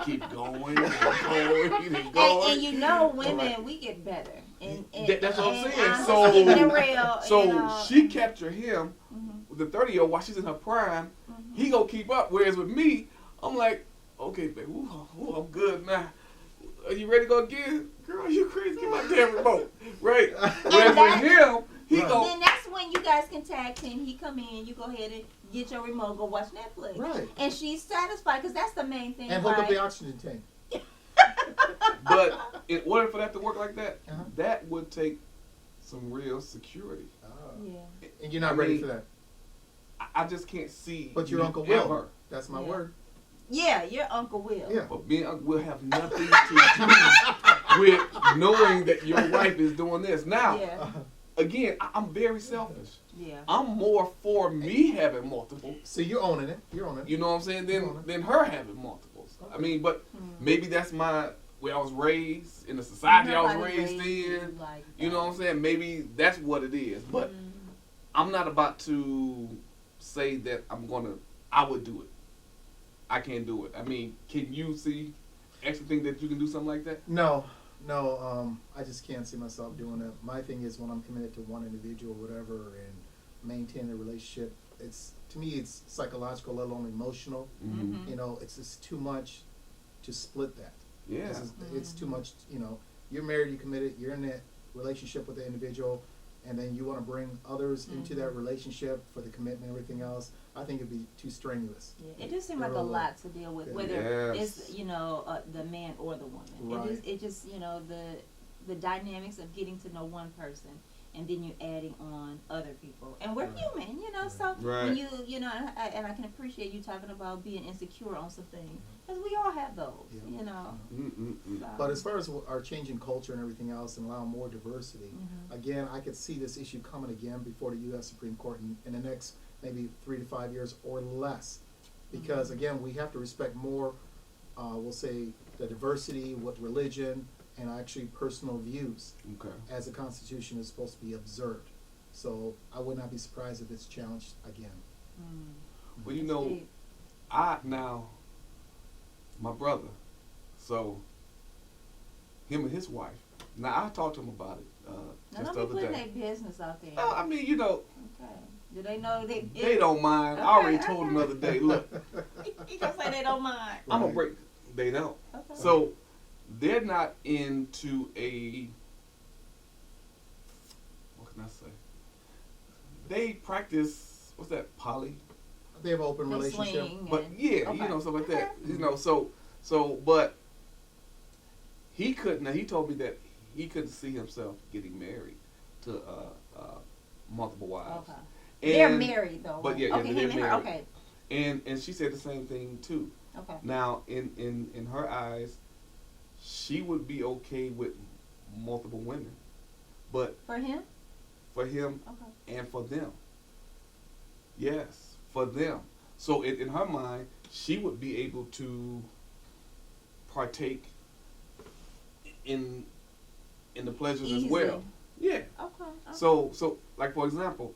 Keep going and going and going. And you know, women, Right. we get better. And That's what I'm and saying. I'm So- keeping it real, So you know. she captured him Mhm, with the 30-year-old while she's in her prime. mhm. He gonna keep up. Whereas with me, I'm like, okay, babe, ooh, I'm good now. Are you ready to go again? Girl, you crazy? Get my damn remote, right? Whereas that- with him, he Right. go. Then that's when you guys can tag team. He come in, you go ahead and get your remote, go watch Netflix. Right. And she's satisfied because that's the main thing. And hold up right? the oxygen tank. But in order for that to work like that, Uh-huh. that would take some real security. Yeah. And you're not I ready mean, for that. I just can't see. But your me Uncle Will. ever. That's my Yeah. word. Yeah, your Uncle Will. Yeah. But being Uncle Will have nothing to do with knowing that your wife is doing this. Now, Yeah. again, I'm very selfish. Yeah. I'm more for me having multiple. So you're owning it. You're owning it. You know what I'm saying? Than her having multiples. I mean, but maybe that's my way I was raised in the society I was Nobody raised you in. like You know what I'm saying? Maybe that's what it is. But Mhm. I'm not about to say that I would do it. I can't do it. I mean, can you see actually think that you can do something like that? No. I just can't see myself doing it. My thing is when I'm committed to one individual, whatever, and maintain a relationship, to me it's psychological, let alone emotional. Mhm. You know, it's just too much to split that. Yeah. It's too much. You know, you're married, you're committed, you're in that relationship with the individual, and then you want to bring others into that relationship for the commitment and everything else. I think it'd be too strenuous. Yeah, it just seems like a lot to deal with, Yeah. whether Yes. it's the man or the woman. Right. It just the dynamics of getting to know one person and then you adding on other people, and we're Right. human, So Right. when and I can appreciate you talking about being insecure on some things because we all have those, Yeah. Mm-mm-mm. So, But as far as our changing culture and everything else and allowing more diversity, Mhm. again, I could see this issue coming again before the U.S. Supreme Court in the next maybe 3 to 5 years or less. Because, again, we have to respect more, we'll say, the diversity with religion and actually personal views Okay. as the Constitution is supposed to be observed. So I would not be surprised if it's challenged again. Well, you know, Deep. my brother, so him and his wife. Now I talked to him about it Now just don't the be other putting day. their business out there. I mean, Okay. Do they know they don't mind. I already told them the other day. Look, You gonna say they don't mind? I'm gonna Right. break. They don't. Okay. So they're not into a. What can I say? They practice. What's that? They have an open They relationship. swing But and- yeah, okay. stuff like that. Okay. But he couldn't. Now he told me that he couldn't see himself getting married to multiple wives. Okay. And, They're married though. but yeah, okay, they're him and her. married. Okay. And she said the same thing too. Okay. Now in her eyes, she would be okay with multiple women, but For him. for him Okay. and for them, yes, for them. So in her mind, she would be able to partake in the pleasures Easy. as well. Yeah. Okay. So like for example,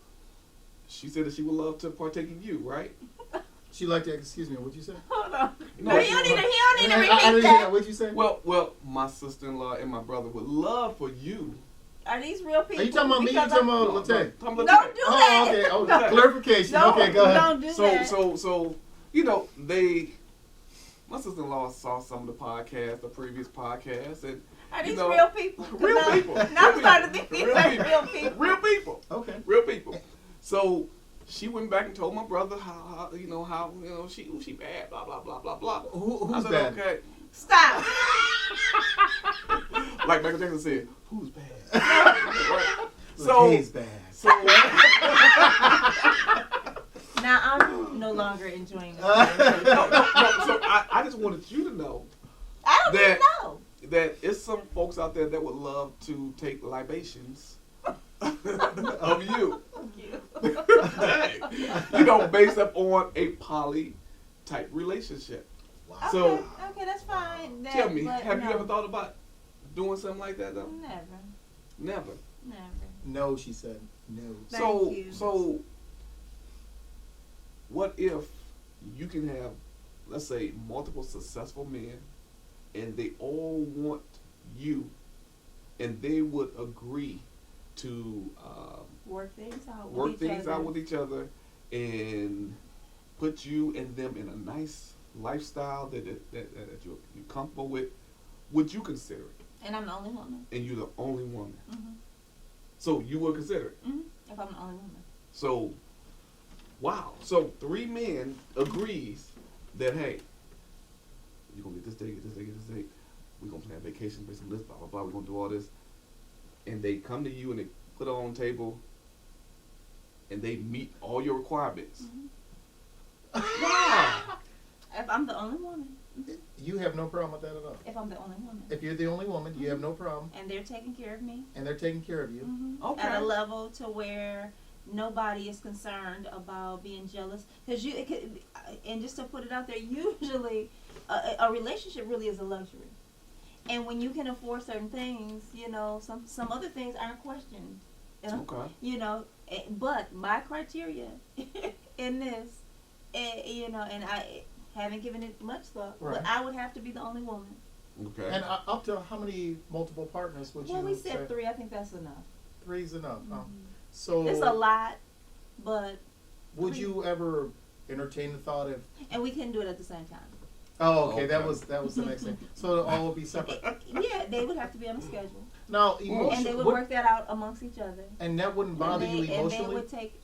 she said that she would love to partake in you, right? She liked to, excuse me, what'd you say? Hold on. No, No, he don't need to I repeat didn't hear that. What'd you say? Well, my sister-in-law and my brother would love for you. Are these real people? Are you talking about me? You Because talking I'm- about Latte? Talking about Don't that. do Oh, that. okay. Oh, No. clarification. Don't, Okay, go ahead. Don't do that. So my sister-in-law saw some of the podcasts, the previous podcasts, and Are these know, real people? real No, people. No, I'm starting to think these Real are people. real people. real people, Okay. real people. So she went back and told my brother how she bad, blah blah blah blah blah. I Who's said, bad? okay. Stop. Like Michael Jackson said, who's bad? Right? So, He's bad. so Now I'm no longer enjoying this. no. So I just wanted you to know I don't that- even know. that it's some folks out there that would love to take libations of you. Hey, you know, based up on a poly type relationship. Wow. Okay, So- okay, that's fine. Tell me, but have no. you ever thought about doing something like that though? Never, Never. never. No, she said. No. Thank you. So what if you can have, let's say, multiple successful men, and they all want you, and they would agree to Work things out. work with things each other. out with each other, and put you and them in a nice lifestyle that you're comfortable with. Would you consider it? And I'm the only woman. And you're the only woman, Mhm. so you would consider it. Mhm. If I'm the only woman. So, wow. So 3 men agrees that, hey, you're gonna get this date, get this date, get this date. We're gonna plan a vacation based on this, blah blah blah. We're gonna do all this, and they come to you and they put it on the table, and they meet all your requirements. Wow. If I'm the only woman. You have no problem with that at all. If I'm the only woman. If you're the only woman, you have no problem, And they're taking care of me. and they're taking care of you. Okay. At a level to where nobody is concerned about being jealous. Because you, it could, and just to put it out there, usually a relationship really is a luxury. And when you can afford certain things, you know, some other things aren't questioned. You know? Okay. You know, but my criteria in this, you know, and I haven't given it much thought, Right. but I would have to be the only woman. Okay. And up to how many multiple partners would Well, you we say? said 3. I think that's enough. 3's enough. Huh? Mhm. So It's a lot, but would 3. you ever entertain the thought of? And we couldn't do it at the same time. Oh, okay. Okay. That was the next thing. So it all would be separate. Yeah, they would have to be on a schedule, Now, and emotion, they would work that out amongst each other. and that wouldn't bother and you they emotionally. would take.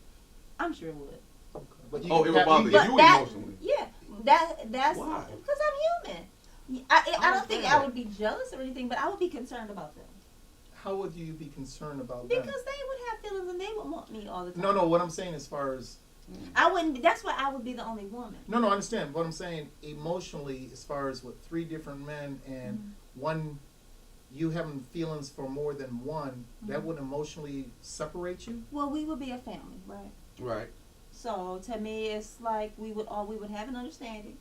I'm sure it would. Okay. But you, Oh, it would that- bother you- you. But that, emotionally. yeah, that's Why? because I'm human. I don't think I understand. would be jealous or anything, but I would be concerned about them How would you be concerned about because that? they would have feelings and they would want me all the time. No. What I'm saying, as far as I wouldn't. That's why I would be the only woman. no, I understand. What I'm saying, emotionally, as far as with 3 different men and Mm-hmm. one, you having feelings for more than one, that Mhm. would emotionally separate you. Well, we would be a family, right? Right. So to me, it's like we would have an understanding.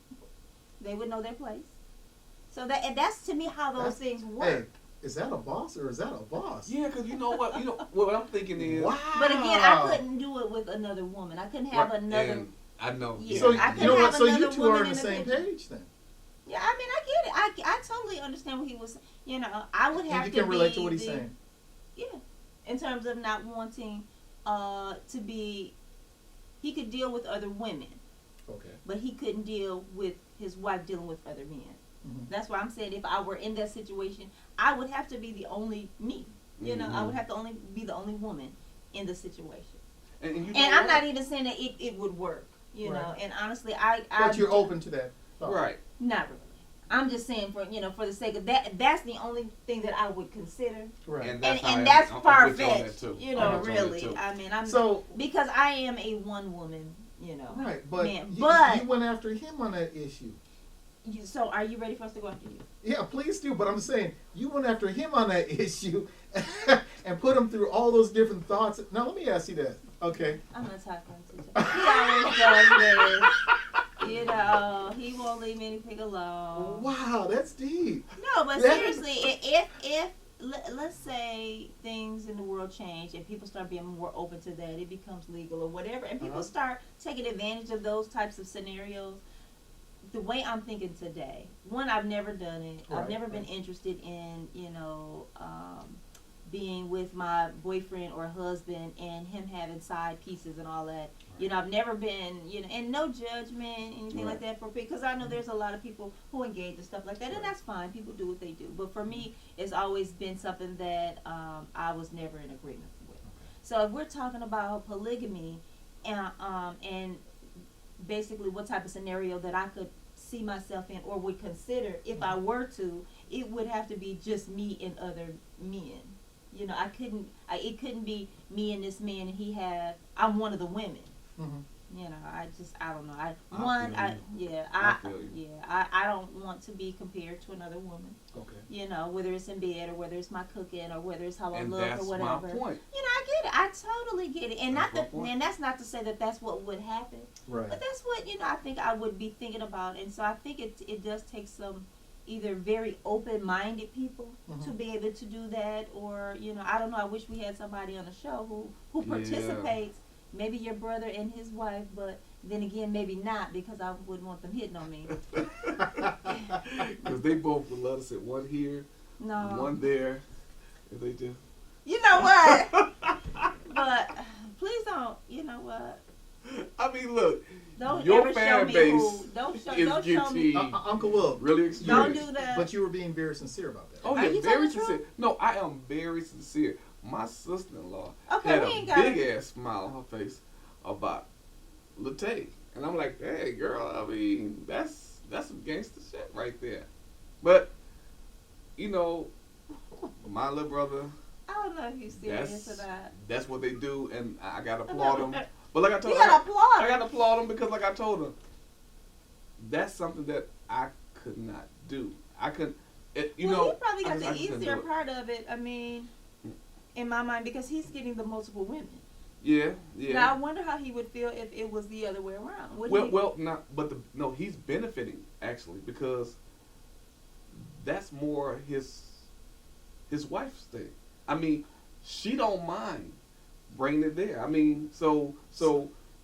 They would know their place. So that's to me how those things work. Hey, is that a boss or is that a boss? Yeah, because you know what? You know what I'm thinking is. Wow. But again, I couldn't do it with another woman. I couldn't have Right, another. and I know. Yeah. So I you know could what? have So you another two are woman on the in the same picture. page then. Yeah, I mean, I get it. I totally understand what he was. You know, I would have And to you can relate be to what he's the- saying. Yeah, in terms of not wanting to be. He could deal with other women, Okay. but he couldn't deal with his wife dealing with other men. Mhm. That's why I'm saying if I were in that situation, I would have to be the only me. You know, I would have to only be the only woman in the situation. And you know And I'm what? not even saying that it would work. You know, Right. and honestly, But you're open to that. thought. Right. Not really. I'm just saying for for the sake of that. That's the only thing that I would consider. Right. And that's how And I'm- that's I'm far with you on that, fetched. too. You I'm know, with you on that, really. too. I mean, I'm So because I am a one woman. You know. right, but Man, you, but- you went after him on that issue. So are you ready for us to go after you? Yeah, please do. But I'm saying you went after him on that issue and put him through all those different thoughts. Now let me ask you that. Okay. I'm not talking to you. He always does this. You know, he won't leave anything alone. Wow, that's deep. No, but That- seriously, if let's say things in the world change and people start being more open to that, it becomes legal or whatever, and people Uh-huh. start taking advantage of those types of scenarios. The way I'm thinking today, one, I've never done it. I've Right, never been right. interested in, being with my boyfriend or husband and him having side pieces and all that. You know, I've never been, and no judgment, anything like that for because I know there's a lot of people who engage in stuff like that, and that's fine. People do what they do. But for me, it's always been something that I was never in agreement with. So if we're talking about polygamy and basically what type of scenario that I could see myself in or would consider if I were to, it would have to be just me and other men. You know, it couldn't be me and this man and I'm one of the women. Mm-hmm. I don't know. I feel you. I don't want to be compared to another woman. Okay. Whether it's in bed or whether it's my cooking or whether it's how I And look that's or whatever. my point. I get it. I totally get it. And That's my point. and that's not to say that that's what would happen. Right. But that's what, I think I would be thinking about. And so I think it does take some either very open-minded people to be able to do that, or, I don't know. I wish we had somebody on the show who Yeah. participates. Maybe your brother and his wife, but then again, maybe not, because I wouldn't want them hitting on me. Because they both would love to sit one here, No. one there. If they just. You know what? But please don't. You know what? I mean, look. Don't Your ever fan show me base who. Don't show me. Uncle Will, Really Don't experienced. do that. but you were being very sincere about that. Oh Are yeah, you very telling the sincere. truth? No, I am very sincere. My sister-in-law Okay, had we a ain't got big it. ass smile on her face about Latte, and I'm like, hey girl, I mean that's some gangster shit right there. But my little brother, I don't know if you're serious or not. that's what they do, and I gotta applaud them. But like I told You her, gotta applaud. I gotta applaud them because like I told her, that's something that I could not do. I couldn't. You probably got I the just couldn't easier do it. part of it. I mean, in my mind, because he's getting the multiple women. Yeah. Now I wonder how he would feel if it was the other way around. No, he's benefiting actually because that's more his wife's thing. I mean, she don't mind bringing it there. I mean, so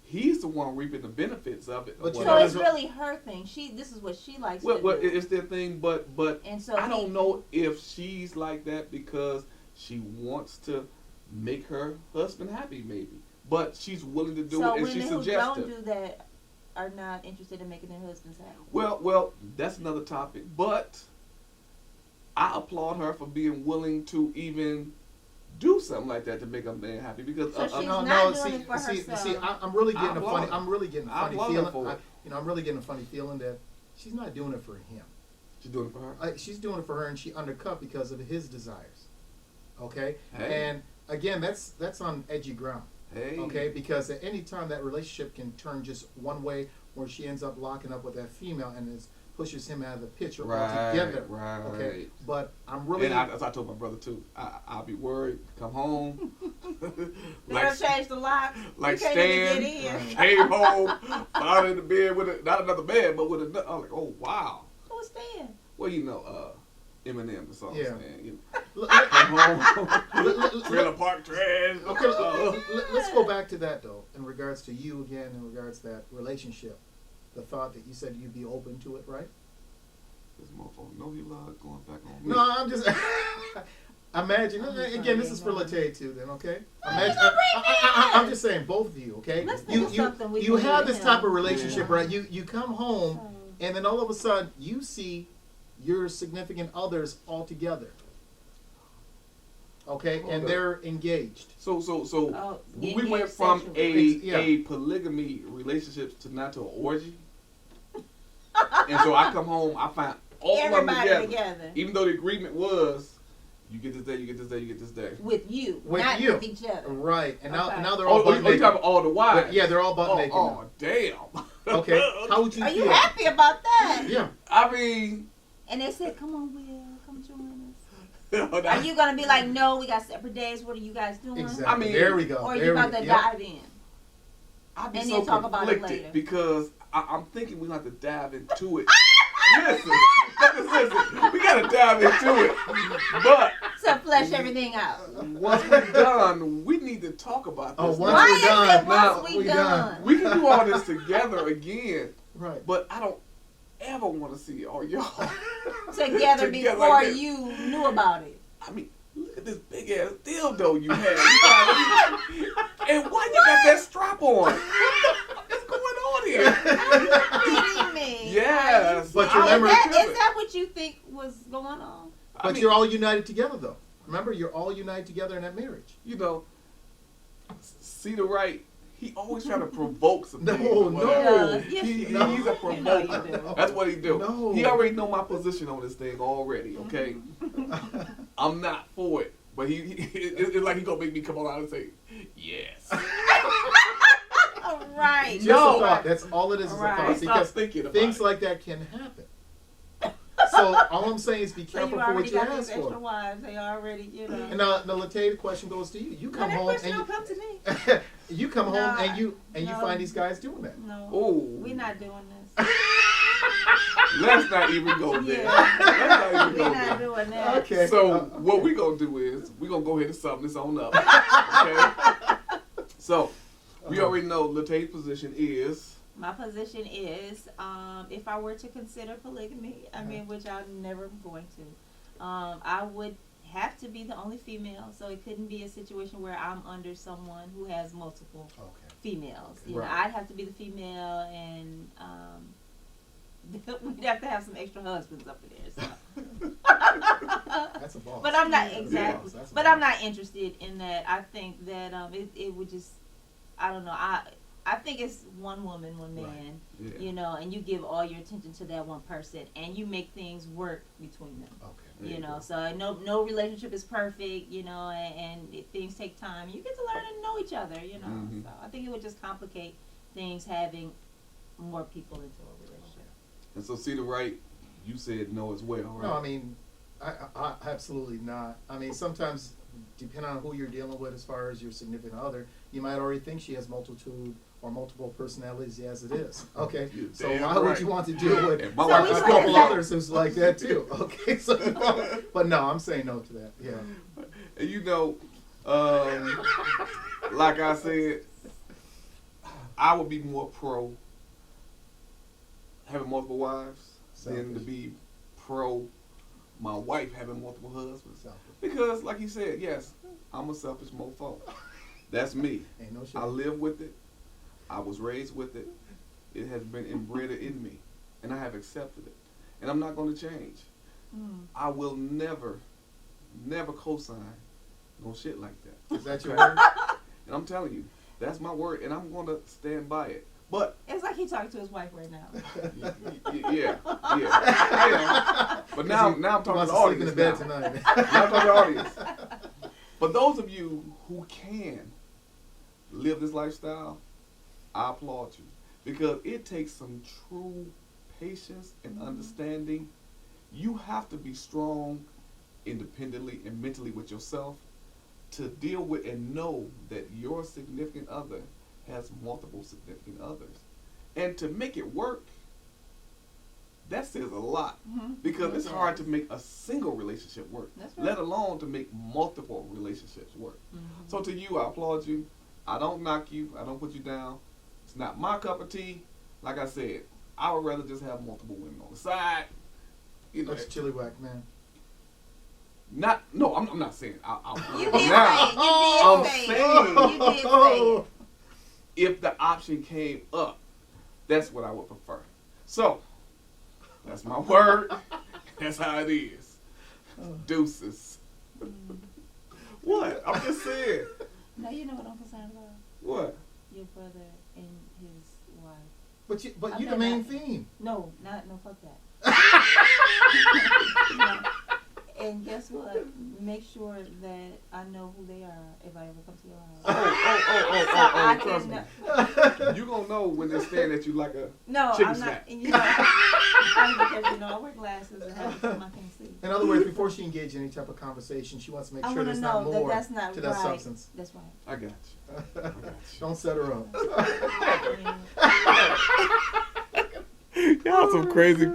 he's the one reaping the benefits of it. But So it's really her thing. This is what she likes to do. Well, it's their thing, but And so I don't know if she's like that because she wants to make her husband happy, maybe. But she's willing to do it, and she women who suggests don't it. do that are not interested in making their husbands happy. Well, that's another topic. But I applaud her for being willing to even do something like that to make a man happy because So she's No, not no. doing it for herself. See, I'm really getting I a applaud funny. her. I'm really getting a I funny applaud her feeling. for it. I'm really getting a funny feeling that she's not doing it for him. she's doing it for her. She's doing it for her, and she undercut because of his desires. Okay, Hey. and again, that's on edgy ground. Hey. Okay, because at any time that relationship can turn just one way, where she ends up locking up with that female and pushes him out of the picture altogether. Right. Okay, but I'm really. And as I told my brother too, I'll be worried. Come home, They'll change the lock. like You can't even Stan get in. came home, found in the bed with not another bed, but with another. I'm like, oh wow. Who's Stan? Well, Eminem, the song, Yeah. man. Let- Come home, let- trailer park trash. Okay, let's go back to that though. In regards to you again, in regards to that relationship, the thought that you said you'd be open to it, right? This motherfucker know he loved going back on me. No, I'm just imagine. I'm just Again, this saying, is for no. Latte too. Then, okay? No, Imagine. you don't bring me I'm in. just saying, both of you, okay? Let's think of something we you can do have with this him. type of relationship, Yeah. right? You come home, and then all of a sudden you see your significant others all together. Okay, Hold and up. they're engaged. So Oh, we getting went here from sexual. Yeah. a polygamy relationship to now to an orgy. And so I come home, I find all of them Everybody together. together. Even though the agreement was, you get this day, you get this day, you get this day. With you, With not you. with each other. Right, and Okay. now they're all Oh, butt you naked. talking about all the wives? Yeah, they're all butt Oh, naked. oh, damn. Okay, how would you Are feel? you happy about that? Yeah. I mean, And they said, "Come on, Will, come join us." that- Are you gonna be like, "No, we got separate days. What are you guys doing?" Exactly. I mean, there we go. Or are there you we about go. to Yep. dive in? I'd be And so then talk about it conflicted later. because I'm thinking we have to dive into it. listen, we gotta dive into it. But To flesh everything out. once we're done, we need to talk about this. Oh, once Why we're is done. it once Now, we we done? We can do all this together again, Right. but I don't ever want to see all y'all Together before like this. you knew about it. I mean, look at this big ass dildo you have. And why you got that strap on? What the fuck is going on here? Are you kidding me? Yes. But I remember- was Is tripping. that what you think was going on? I But mean, you're all united together, though. Remember, you're all united together in that marriage. you know, see the right. He always trying to provoke some No, things or no. whatever. Yes, He- you do. He's a You provoker. know you do. That's what he do. No. He already know my position on this thing already. Okay, I'm not for it, but it's like he gonna make me come on out and say yes. Right. Just No. a thought. That's all it is a Right. thought. Stop Because thinking about things it. like that can happen. So all I'm saying is be So careful you for already what you got ask these extra for. wives. They already, And now, Latae, the question goes to you. You No, come that home question and don't come to me. you come No, home and you no. find these guys doing that. No. Oh. We're not doing this. Let's not even go there. Yeah. Let's not even We're go not there. doing that. Okay. So what we gonna do is we gonna go ahead and sum this on up. Okay. So we already know Latae's position is. My position is, if I were to consider polygamy, I mean, which I'm never going to, I would have to be the only female, so it couldn't be a situation where I'm under someone who has multiple females. You know, Right. I'd have to be the female, and we'd have to have some extra husbands up in there. So. That's a boss. But I'm not That's a exactly. boss. That's a But boss. I'm not interested in that. I think that it would just, I don't know. I think it's one woman, one man. Right. Yeah. You know, and you give all your attention to that one person, and you make things work between them. Okay. There You you know, go. so no relationship is perfect. You know, and things take time. You get to learn and know each other. You know, Mhm. so I think it would just complicate things having more people into a relationship. And so see the right, you said no as well, right? No, I mean, I absolutely not. I mean, sometimes depending on who you're dealing with, as far as your significant other, you might already think she has multitude or multiple personalities as it is. Okay, You're so damn why would right. you want to deal with And my So wife we a is said couple that- others who's like that too? Okay, so but no, I'm saying no to that. Yeah. And you know, like I said, I would be more pro having multiple wives than to Selfish. be pro my wife having multiple husbands. Selfish. Because, like you said, yes, I'm a selfish mofo. That's me. Ain't no shit. I live with it. I was raised with it. It has been inbred in me, and I have accepted it. And I'm not going to change. I will never co-sign no shit like that. Is that your Okay? word? And I'm telling you, that's my word, and I'm going to stand by it. But It's like he talking to his wife right now. yeah, I am. But now I'm He talking to wants the to sleep in audience the bed now. tonight. Now I'm talking to the audience. But those of you who can live this lifestyle, I applaud you, because it takes some true patience and understanding. You have to be strong independently and mentally with yourself to deal with and know that your significant other has multiple significant others. And to make it work, that says a lot, because It it's hard to does. make a single relationship work, That's right. let alone to make multiple relationships work. Mhm. So to you, I applaud you. I don't knock you. I don't put you down. It's not my cup of tea. Like I said, I would rather just have multiple women on the side. You know, That's chili whack, man. no, I'm not saying. You but did now, say it. I'm You did say saying- it. You did say it. if the option came up, that's what I would prefer. So, that's my word. That's how it is. Deuces. What? I'm just saying. Now you know what I'm concerned about. What? Your brother and his wife. But I you the bet main not. theme. No, fuck that. No. And guess what? Make sure that I know who they are if I ever come to your house. I Trust can- me. You gonna know when they're staring at you like a No, chicken I'm snack. not. You know, because you know I wear glasses and have something I can't see. In other words, before she engages in any type of conversation, she wants to make I sure want there's to not know that more that's not to right. that substance. That's right. I got you. I got you. Don't set her up. Yeah. Y'all some crazy